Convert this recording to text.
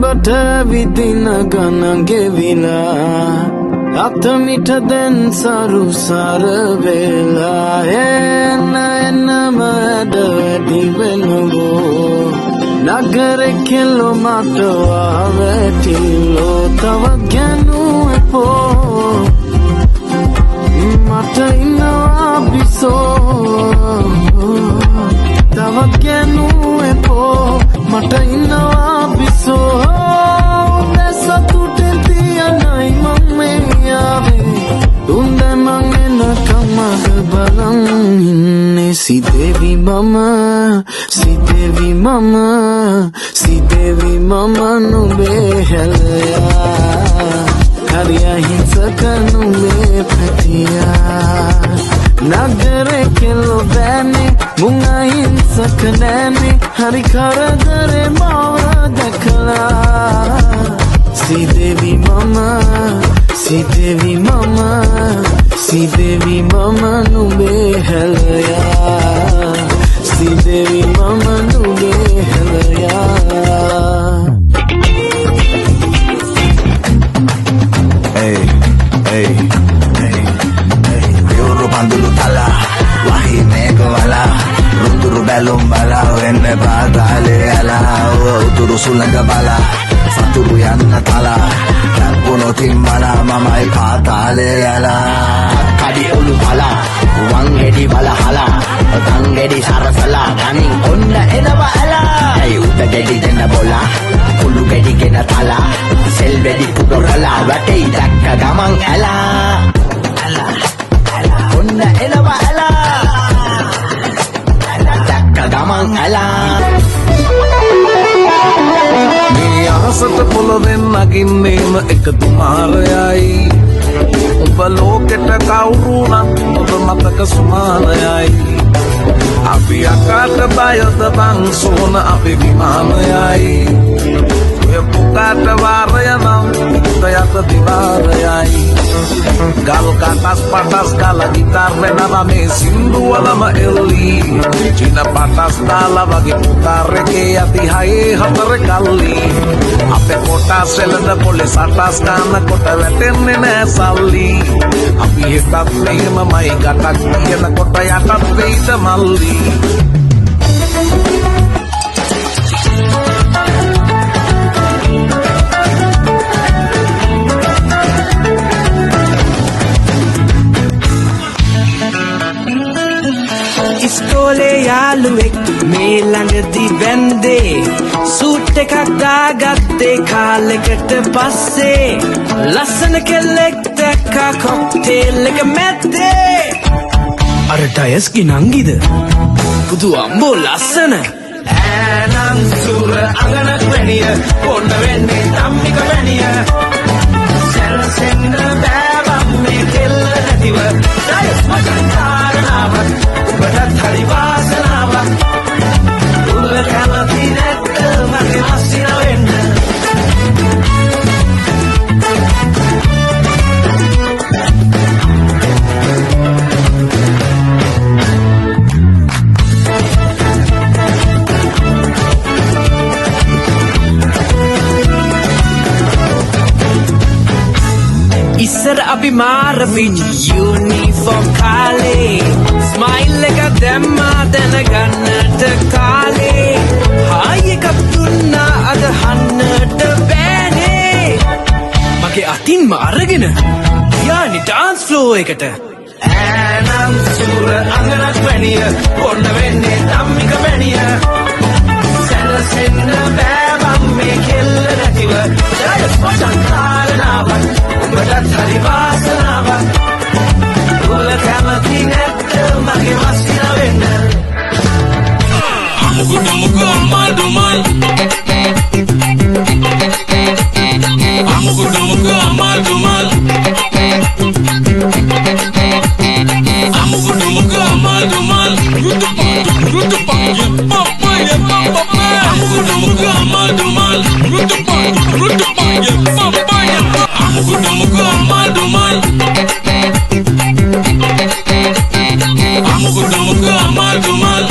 ඔබට විදින ගණන් ගෙවිලා අත මිට දැන් සරු සර වෙලා එන්නම වැඩි වෙනවෝ නගරේ කෙල්ලෝ මට වැටිලෝ තවත් ගැනුවපෝ මට ඉන්නවා බිසෝ තවත් ගැනුවපෝ මට ඉන්නවා බිසෝ සතුටෙන් තියනයි මම යාවේ උන්ද මං එනකමද බලන් ඉන්නේ සිතේවි මම නුඹේ හැලයා හරි අහිංසක නුඹේ පැටියා නගරේ කෙල්ලෝ බෑනේ මුං අහිංසක නෑනේ හරි කරදරේ මාව දැකලා Sidevi mama nube helaya Sidevi mama nube helaya Hey Yuru pandulu tala Wahi meko ala Runduru belum bala Wenne patale ala Uturu sulanga bala Saturu yanna tala Puno timmala mamai patale ala Kadi ulu pala Wang edi bala hala Tang edi sarasala Kaning onna enawa ala Uta gedi dena bola Ulu gedi gena tala Sel bedi pudorala Watei dakka gamang ala Onna enawa ala Dakka gamang ala ආසට පොළවෙන් නගින්නේම එක තුමාරයයි ඔබ ලෝකෙට කවුරු නම් ඔබ මතක සුමානයයි අපි අකාට බයද බං සෝන අපි විමානයයි ඔය පුකාට වාරය නම් උදයට දිවාරයයි ගල් කටස් පටස් ගල ගිටාර් වෙනවා මේ සින්දුවලම එල්ලි චින පටස් දාලා වගේ පුතාර එකේ යති හයේ හතර කල්ලි අපේ කොටස් වෙලඳ පොලේ සටස් ගන්න කොට වැටෙන්නේ නෑ සල්ලි අපි හිතත් මෙහෙමමයි ගටක් කියන කොට යටත් වෙයිද මල්ලි ඉස්කෝලේ යාළුවෙක් මේ ළඟදි වැන්දේ සූට් එකක් දාගත්තේ කාලෙකට පස්සේ ලස්සන කෙල්ලෙක් දැක්කා කොක්ටේල් එක මැද්දේ අර ඩයස්කි නංගිද පුදු අම්බෝ ලස්සන ඈනම් සුර අගනක් වැනිය පොන්න වෙන්නේ තම්මික වැනිය සැරසෙන්න බෑවම් මේ කෙල්ල නැතිව ඩයස් මචන් කාරණාවක් ඔබටත් හරි වාසනාවක් උල්ල කැමති නැත්ත මගේ මස්සින වෙන්න ඉස්සර අපි මාර පිටි යුනිෆෝම් කාලේ ස්මයිල් එක දැම්මා දැනගන්නට කාලේ හායි එකක් දුන්නා අද හන්නට බෑනේ මගේ අතින්ම අරගෙන ගියානි ඩාන්ස් ෆ්ලෝ එකට ඈනම් සුර අගනක් වැනිය පොන්න වෙන්නේ තම්මික වැනිය සැරසෙන්න බෑවම් මේ කෙල්ල නැතිව ඩයස් මචන් කාරණාවක් ඔබටත් හරි වාසනාවක් උල කැමති නැත්ත මගේ මස්සින වෙන්න අමුගුඩමුගු අම්මල් දුමල් අමුගුඩමුගු අම්මල් දුමල් අමුගුඩමුගු අම්මල් දුමල් රුතුපා පප්පා අමුගුඩමුගු අම්මල් දුමල් රුතුපා පප්පා අමුගුඩමුගු අම්මල් දුමල් අමුගුඩමුගු අම්මල් දුමල්